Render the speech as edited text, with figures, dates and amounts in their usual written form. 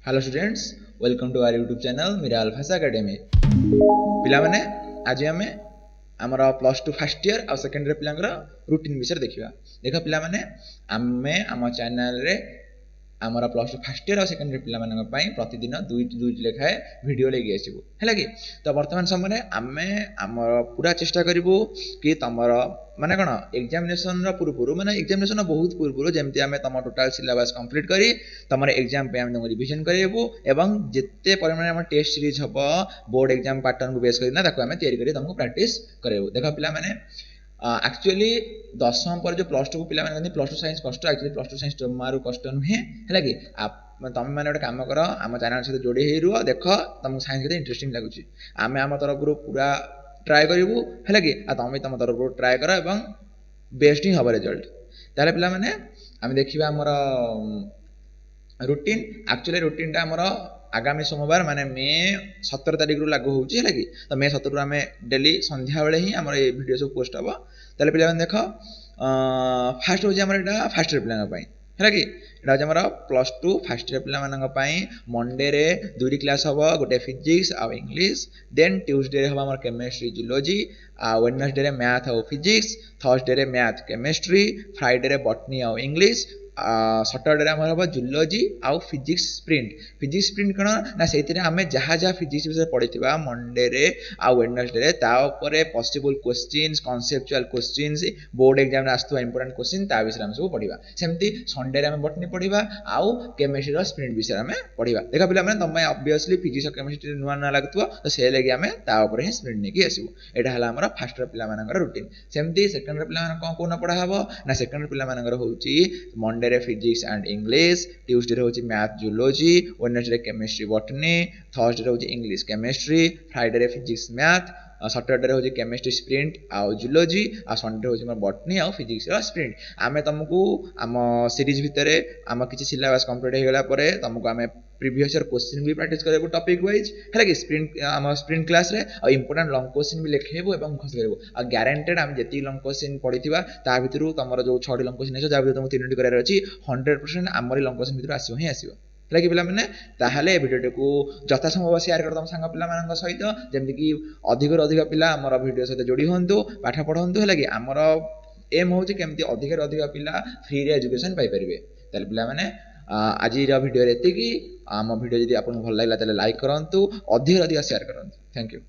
Hello students, welcome to our YouTube channel Miral Bhasha Academy. पिला माने आज आम आमर प्लस टू फास्ट इयर आ सेकेंड इयर पिलांकर रूटीन विषय देखा। देख पिला माने आमे आम चैनल रे आमर प्लस टू फास्ट इयर और सेकेंड इयर पिला प्रतिदिन दुईटी लेखाएं वीडियो लेके आसबू है कि। तो वर्तमान समय आमे आमर पूरा चेष्टा करूँ कि तुम माने कौन एग्जामिनेशन पूर्व माने एग्जामिनेशन बहुत पूर्व जमती आम तुम टोटाल सिलेबस कंप्लीट करी तुम एग्जाम पे तुमको रिविजन करूँ एवं जिते परिमाण टेस्ट सीरीज हम बोर्ड एग्जाम पैटर्न को बेस करना तैयारी तुमको प्रैक्टिस करूँ। देख पिला माने एक्चुअली दशम पर जो प्लस टू को पिला प्लस टू साइंस कष्ट एक्चुअली प्लस टू साइंस जमारू कष्ट नुहे है कि तुम मैंने गोटे कम कर आम चैनल सहित जोड़ी हो रुह देख तुमको साइंस के इंटरेस्टिंग लगुच आम आम तरफ पूरा ट्राए करूँ है कि तुम तुम तरफ ट्राए कर एवं बेस्ट ही हम रिजल्ट ताले पिला माने आम देखा आमर रूटीन एक्चुअली रूटीन टा आमर आगामी सोमवार माने मे 17 तारिख रु लागू होची है कि। तो मे 17 आम डेली संध्या बेले ही आम ये वीडियो सब पोस्ट हम ताले पिला माने देख फास्ट होची आमर एटा फास्ट इयर पिलांग पई है कि एटा होची आमर प्लस टू फास्ट इयर पिला मानंग पई मंडे रे दुईटी क्लास हम गोटे फिजिक्स आ इंग्लिश देन ट्यूसडे रे हम आमर केमिस्ट्री जियोलॉजी आ वेडनेसडे रे मैथ और फिजिक्स थर्सडे रे मैथ केमिस्ट्री फ्राइडे रे बॉटनी और इंग्लिश सटरडे आम हम जुलोजी आउ फिजिक्स स्प्रिंट कौन ना से आम जहाँ जहाँ फिजिक्स विषय पढ़ी मंडे रे आउ वेडनेसडे तापर possible question conceptual question board exam आसुवा इंपोर्टेंट क्वेश्चन ता विषय सब पढ़ा सेमती संडे रे आम बटनी पढ़ा आउ केमिस्ट्री स्प्रिंट विषय आम पढ़ा। देख पिला तुम ऑब्वियसली फिजिक्स और केमिस्ट्री नुआ नुआ लगुव तो से लगे आम ही स्प्रिंट नहीं आसू यहाँ है आम फास्ट इयर पिला रूटीन। सेमती सेकेंड इयर पिला कौन पढ़ा हम ना सेकेंड इयर पिला हूँ मंडे रे फिजिक्स एंड इंग्लिश ट्यूसडे होची math zoology Wednesday chemistry botany Thursday होची इंग्लिश केमिस्ट्री फ्राइडे रे फिजिक्स मैथ सटरडे होची केमिस्ट्री स्प्रिंट आउ जूलॉजी आ संडे होची बॉटनी आउ फिजिक्स स्प्रिंट। आमे तुमको आम सीरीज भितर आम किसी सिलेबस कंप्लीट हो गला परे तुमको आमे प्रीवियस ईयर क्वेश्चन भी प्रैक्टिस करेबो टॉपिक वाइज है कि स्प्रिंट आम स्प्रिंट क्लास रे और इंपोर्टेंट लॉन्ग क्वेश्चन भी लिखेबो एवं मुखस्त करेबो आ गारंटेड आम जति लॉन्ग क्वेश्चन पढ़िथिबा ता भितरु तमरो जो 6 लॉन्ग क्वेश्चन है जा भितर तुमको 3टी करार अछि 100% आमरी लॉन्ग क्वेश्चन भितर आसीबो ही आसीबो है कि पिला माने ताहाले वीडियो को यथा संभव शेयर कर तुम सांग पिला मानन सहित जेमति कि अधिक पिला हमर वीडियो सहित जोड़ी होंतु पाठ पढ़ंतु है कि हमर एम होची केमति अधिक पिला फ्री रे एजुकेशन पाई परिबे। ताले पिला माने आज वीडियो एति कि आम वीडियो जदि आपको भल लागला ताले लाइक करंतु अधिक शेयर करंतु। Thank you.